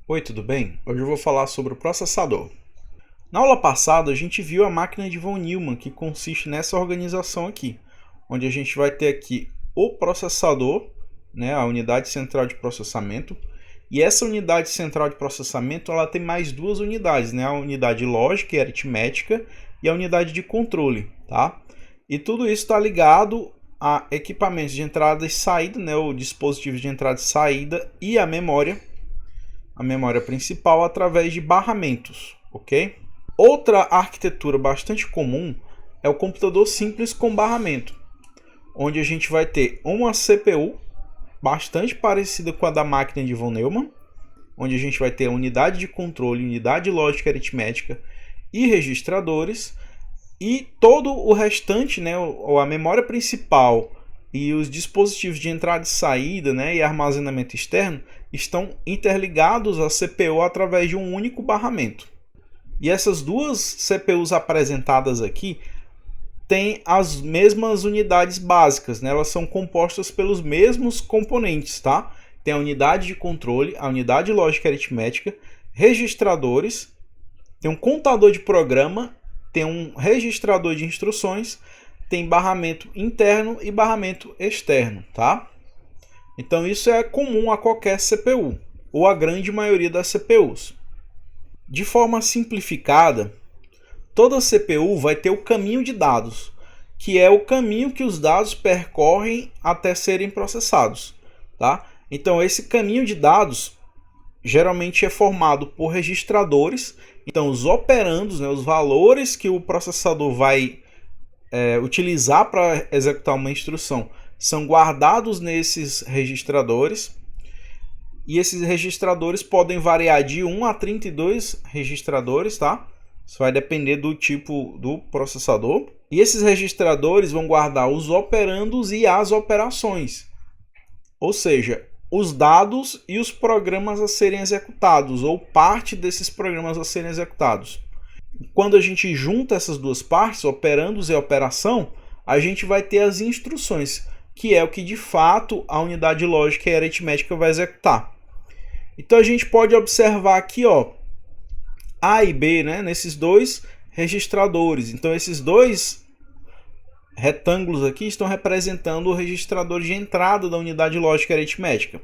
Oi, tudo bem? Hoje eu vou falar sobre o processador. Na aula passada a gente viu a máquina de von Neumann, que consiste nessa organização aqui, onde a gente vai ter aqui o processador, né, a unidade central de processamento, e essa unidade central de processamento ela tem mais duas unidades, né, a unidade lógica e aritmética e a unidade de controle, tá? E tudo isso está ligado a equipamentos de entrada e saída, né, o dispositivo de entrada e saída e a memória principal através de barramentos, ok? Outra arquitetura bastante comum é o computador simples com barramento, onde a gente vai ter uma CPU bastante parecida com a da máquina de von Neumann, onde a gente vai ter a unidade de controle, unidade lógica e aritmética e registradores, e todo o restante, né, a memória principal e os dispositivos de entrada e saída, né, e armazenamento externo estão interligados à CPU através de um único barramento. E essas duas CPUs apresentadas aqui têm as mesmas unidades básicas, né? Elas são compostas pelos mesmos componentes, tá? Tem a unidade de controle, a unidade lógica e aritmética, registradores, tem um contador de programa, tem um registrador de instruções, tem barramento interno e barramento externo, tá? Então isso é comum a qualquer CPU, ou a grande maioria das CPUs. De forma simplificada, toda CPU vai ter o caminho de dados, que é o caminho que os dados percorrem até serem processados, tá? Então esse caminho de dados geralmente é formado por registradores. Então os operandos, né, os valores que o processador vai utilizar para executar uma instrução são guardados nesses registradores, e esses registradores podem variar de 1 a 32 registradores, tá? Isso vai depender do tipo do processador. E esses registradores vão guardar os operandos e as operações, ou seja, os dados e os programas a serem executados, ou parte desses programas a serem executados. Quando a gente junta essas duas partes, operandos e operação, a gente vai ter as instruções, que é o que de fato a unidade lógica e aritmética vai executar. Então a gente pode observar aqui, ó, A e B, né, nesses dois registradores. Então esses dois retângulos aqui estão representando o registrador de entrada da unidade lógica e aritmética.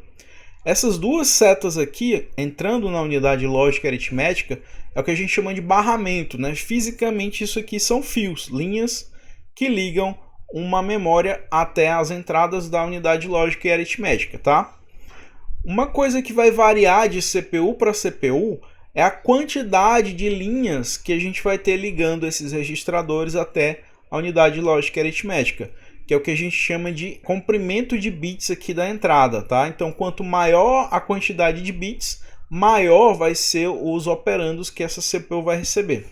Essas duas setas aqui, entrando na unidade lógica e aritmética, é o que a gente chama de barramento, né? Fisicamente isso aqui são fios, linhas que ligam uma memória até as entradas da unidade lógica e aritmética, tá? Uma coisa que vai variar de CPU para CPU é a quantidade de linhas que a gente vai ter ligando esses registradores até a unidade lógica e aritmética, que é o que a gente chama de comprimento de bits aqui da entrada, tá? Então, quanto maior a quantidade de bits, maior vai ser os operandos que essa CPU vai receber.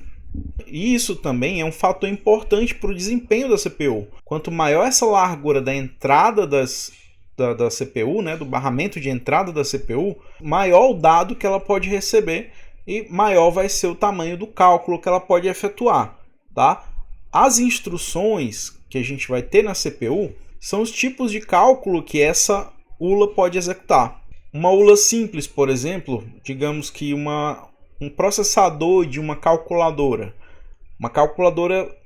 E isso também é um fator importante para o desempenho da CPU. Quanto maior essa largura da entrada da CPU, né, do barramento de entrada da CPU, maior o dado que ela pode receber e maior vai ser o tamanho do cálculo que ela pode efetuar, tá? As instruções que a gente vai ter na CPU são os tipos de cálculo que essa ULA pode executar. Uma ULA simples, por exemplo, digamos que um processador de uma calculadora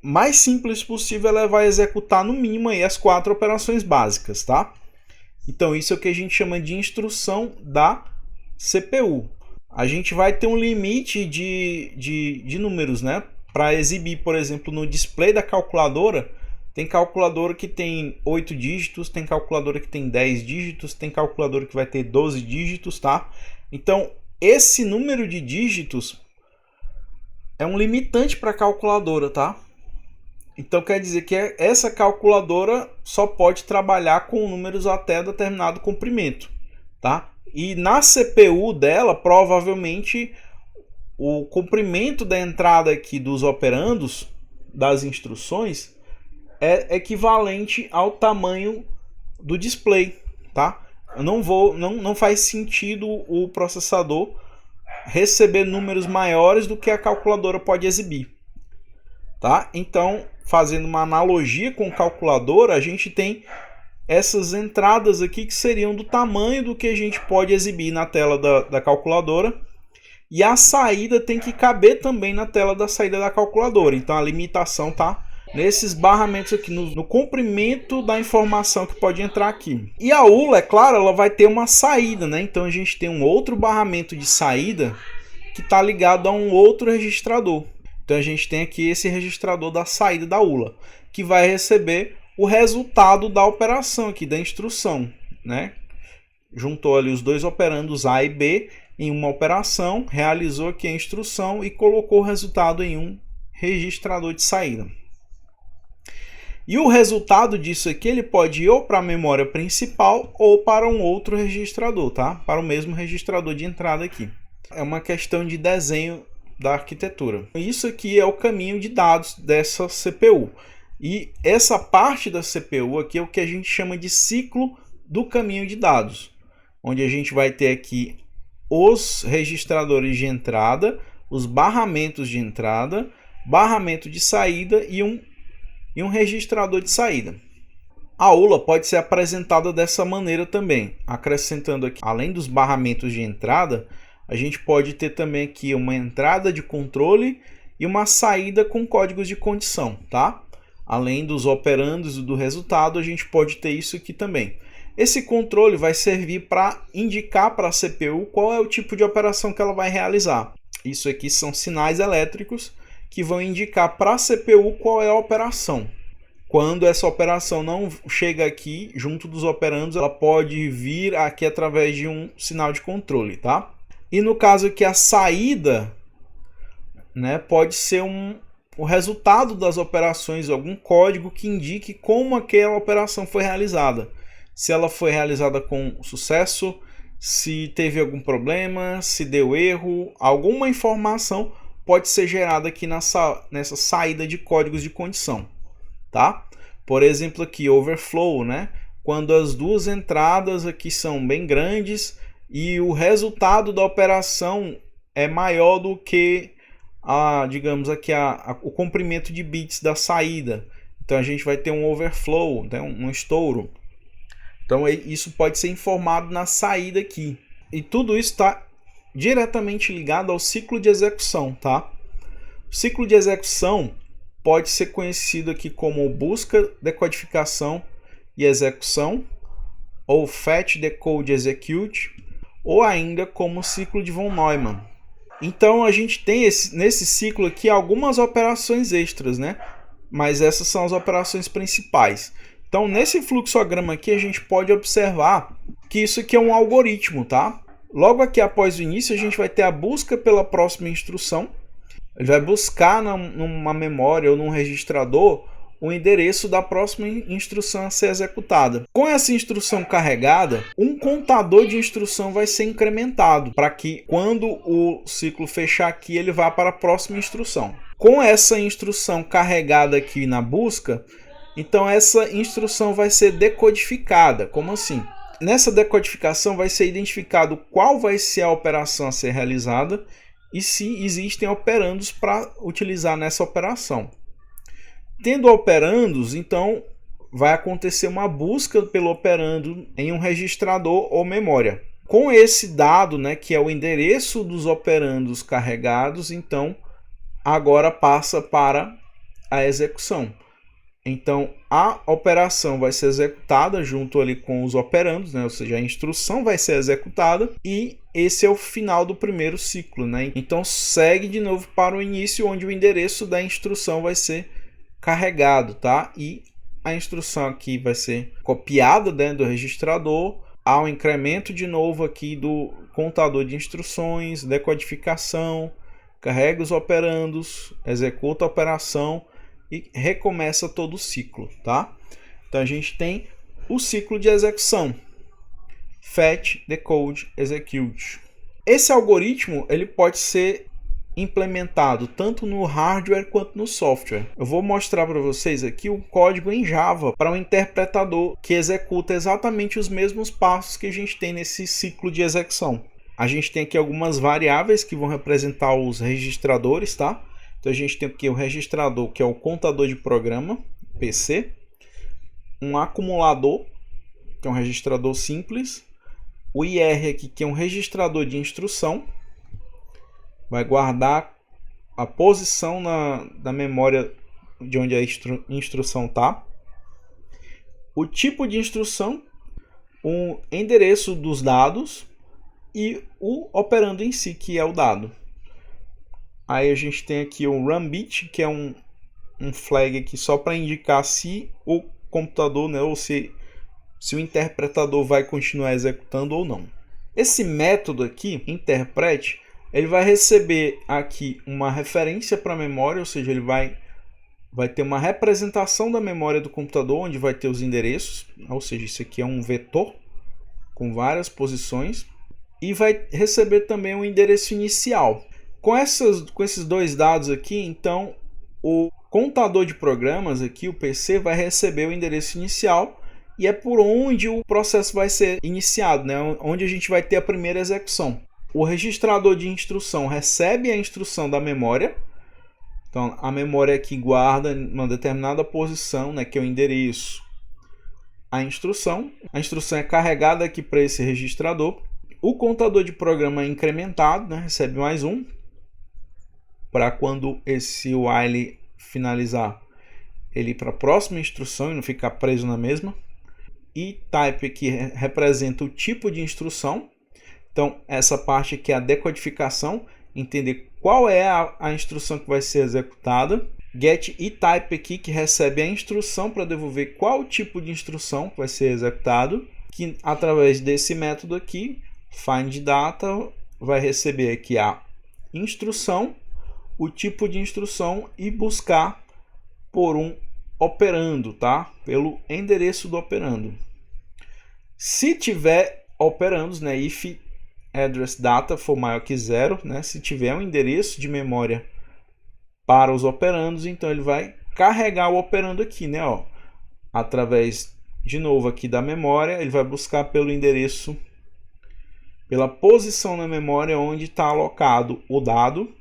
mais simples possível, ela vai executar no mínimo aí as 4 operações básicas, tá? Então isso é o que a gente chama de instrução da CPU. A gente vai ter um limite de números, né? Para exibir, por exemplo, no display da calculadora, tem calculadora que tem 8 dígitos, tem calculadora que tem 10 dígitos, tem calculadora que vai ter 12 dígitos, tá? Então, esse número de dígitos é um limitante para a calculadora, tá? Então, quer dizer que essa calculadora só pode trabalhar com números até determinado comprimento, tá? E na CPU dela, provavelmente, o comprimento da entrada aqui dos operandos, das instruções, é equivalente ao tamanho do display, tá? Não faz sentido o processador receber números maiores do que a calculadora pode exibir, tá? Então, fazendo uma analogia com calculadora, a gente tem essas entradas aqui que seriam do tamanho do que a gente pode exibir na tela da calculadora, E a saída tem que caber também na tela da saída da calculadora. Então a limitação está nesses barramentos aqui, no comprimento da informação que pode entrar aqui. E a ULA, é claro, ela vai ter uma saída, né? Então a gente tem um outro barramento de saída que está ligado a um outro registrador. Então a gente tem aqui esse registrador da saída da ULA, que vai receber o resultado da operação aqui, da instrução, né? Juntou ali os dois operandos A e B em uma operação, realizou aqui a instrução e colocou o resultado em um registrador de saída. E o resultado disso aqui ele pode ir ou para a memória principal ou para um outro registrador, tá? Para o mesmo registrador de entrada aqui. É uma questão de desenho da arquitetura. Isso aqui é o caminho de dados dessa CPU. E essa parte da CPU aqui é o que a gente chama de ciclo do caminho de dados, onde a gente vai ter aqui os registradores de entrada, os barramentos de entrada, barramento de saída e um registrador de saída. A ULA pode ser apresentada dessa maneira também, acrescentando aqui, além dos barramentos de entrada, a gente pode ter também aqui uma entrada de controle e uma saída com códigos de condição, tá? Além dos operandos e do resultado, a gente pode ter isso aqui também. Esse controle vai servir para indicar para a CPU qual é o tipo de operação que ela vai realizar. Isso aqui são sinais elétricos que vão indicar para a CPU qual é a operação. Quando essa operação não chega aqui junto dos operandos, ela pode vir aqui através de um sinal de controle, tá? E no caso aqui a saída, né, pode ser o resultado das operações, algum código que indique como aquela operação foi realizada. Se ela foi realizada com sucesso, se teve algum problema, se deu erro, alguma informação pode ser gerada aqui nessa saída de códigos de condição, tá? Por exemplo aqui, overflow, né? Quando as duas entradas aqui são bem grandes e o resultado da operação é maior do que digamos aqui o comprimento de bits da saída. Então a gente vai ter um overflow, né? um estouro. Então isso pode ser informado na saída aqui. E tudo isso está diretamente ligado ao ciclo de execução, tá? O ciclo de execução pode ser conhecido aqui como busca, decodificação e execução, ou fetch, decode, execute, ou ainda como ciclo de von Neumann. Então a gente tem nesse ciclo aqui algumas operações extras, né? Mas essas são as operações principais. Então nesse fluxograma aqui a gente pode observar que isso aqui é um algoritmo, tá? Logo aqui após o início a gente vai ter a busca pela próxima instrução. Ele vai buscar numa memória ou num registrador o endereço da próxima instrução a ser executada. Com essa instrução carregada, um contador de instrução vai ser incrementado para que quando o ciclo fechar aqui ele vá para a próxima instrução. Com essa instrução carregada aqui na busca, então essa instrução vai ser decodificada. Como assim? Nessa decodificação vai ser identificado qual vai ser a operação a ser realizada e se existem operandos para utilizar nessa operação. Tendo operandos, então vai acontecer uma busca pelo operando em um registrador ou memória. Com esse dado, né, que é o endereço dos operandos carregados, então agora passa para a execução. Então a operação vai ser executada junto ali com os operandos, né? Ou seja, a instrução vai ser executada e esse é o final do primeiro ciclo, né? Então segue de novo para o início, onde o endereço da instrução vai ser carregado, tá? E a instrução aqui vai ser copiada dentro do registrador, há um incremento de novo aqui do contador de instruções, decodificação, carrega os operandos, executa a operação e recomeça todo o ciclo, tá? Então a gente tem o ciclo de execução: fetch, decode, execute. Esse algoritmo ele pode ser implementado tanto no hardware quanto no software. Eu vou mostrar para vocês aqui o código em Java para um interpretador que executa exatamente os mesmos passos que a gente tem nesse ciclo de execução. A gente tem aqui algumas variáveis que vão representar os registradores, tá? Então a gente tem aqui o registrador, que é o contador de programa, PC, um acumulador, que é um registrador simples, o IR aqui, que é um registrador de instrução, vai guardar a posição da memória de onde a instrução está, o tipo de instrução, o endereço dos dados e o operando em si, que é o dado. Aí a gente tem aqui o runBit, que é um flag aqui só para indicar se o computador, né, ou se o interpretador vai continuar executando ou não. Esse método aqui, interpret, ele vai receber aqui uma referência para a memória, ou seja, ele vai ter uma representação da memória do computador, onde vai ter os endereços, ou seja, isso aqui é um vetor com várias posições, e vai receber também um endereço inicial. Com esses dois dados aqui, então, o contador de programas aqui, o PC, vai receber o endereço inicial, e é por onde o processo vai ser iniciado, né? Onde a gente vai ter a primeira execução. O registrador de instrução recebe a instrução da memória. Então, a memória aqui guarda uma determinada posição, né, que é o endereço. A instrução é carregada aqui para esse registrador. O contador de programa é incrementado, né, recebe mais um, para quando esse while finalizar, ele ir para a próxima instrução e não ficar preso na mesma. E type aqui representa o tipo de instrução. Então, essa parte aqui é a decodificação, entender qual é a instrução que vai ser executada. Get eType aqui, que recebe a instrução para devolver qual tipo de instrução que vai ser executado. Que através desse método aqui, findData, vai receber aqui a instrução, o tipo de instrução e buscar por um operando, tá? Pelo endereço do operando. Se tiver operandos, né, if address data for maior que 0, né, se tiver um endereço de memória para os operandos, então ele vai carregar o operando aqui, né, ó, através de novo aqui da memória, ele vai buscar pelo endereço, pela posição na memória onde está alocado o dado,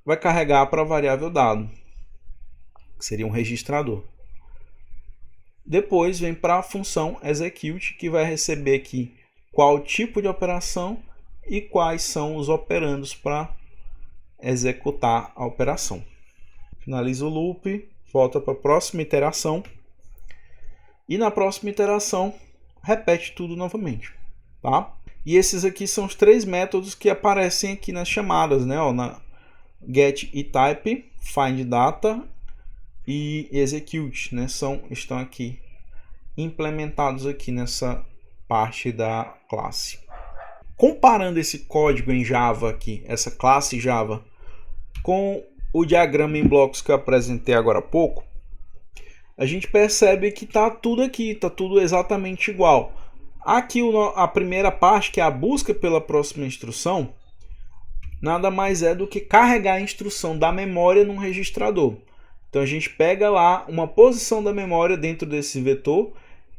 vai carregar para a variável dado, que seria um registrador. Depois vem para a função execute, que vai receber aqui qual tipo de operação e quais são os operandos para executar a operação. Finaliza o loop, volta para a próxima iteração e na próxima iteração repete tudo novamente, tá? E esses aqui são os três métodos que aparecem aqui nas chamadas, né? Ó, na get eType, findData e execute, né? Estão aqui implementados aqui nessa parte da classe. Comparando esse código em Java aqui, essa classe Java, com o diagrama em blocos que eu apresentei agora há pouco, a gente percebe que está tudo aqui, está tudo exatamente igual. Aqui a primeira parte, que é a busca pela próxima instrução, nada mais é do que carregar a instrução da memória num registrador. Então a gente pega lá uma posição da memória dentro desse vetor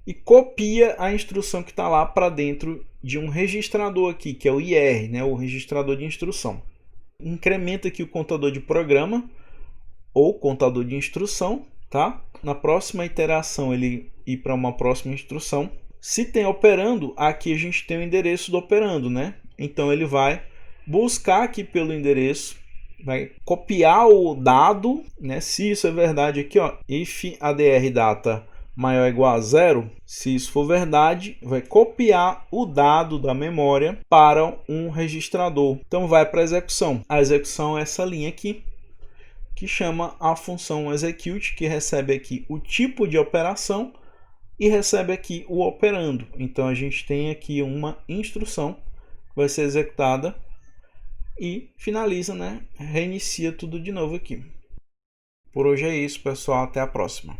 e copia a instrução que está lá para dentro de um registrador aqui, que é o IR, né, o registrador de instrução. Incrementa aqui o contador de programa ou contador de instrução, tá? Na próxima iteração ele ir para uma próxima instrução. Se tem operando, aqui a gente tem o endereço do operando, né? Então ele vai buscar aqui pelo endereço, vai copiar o dado, né? Se isso é verdade aqui, ó, if adr data maior ou igual a 0, se isso for verdade, vai copiar o dado da memória para um registrador. Então vai para a execução. A execução é essa linha aqui, que chama a função execute, que recebe aqui o tipo de operação e recebe aqui o operando. Então a gente tem aqui uma instrução que vai ser executada e finaliza, né? Reinicia tudo de novo aqui. Por hoje é isso, pessoal. Até a próxima.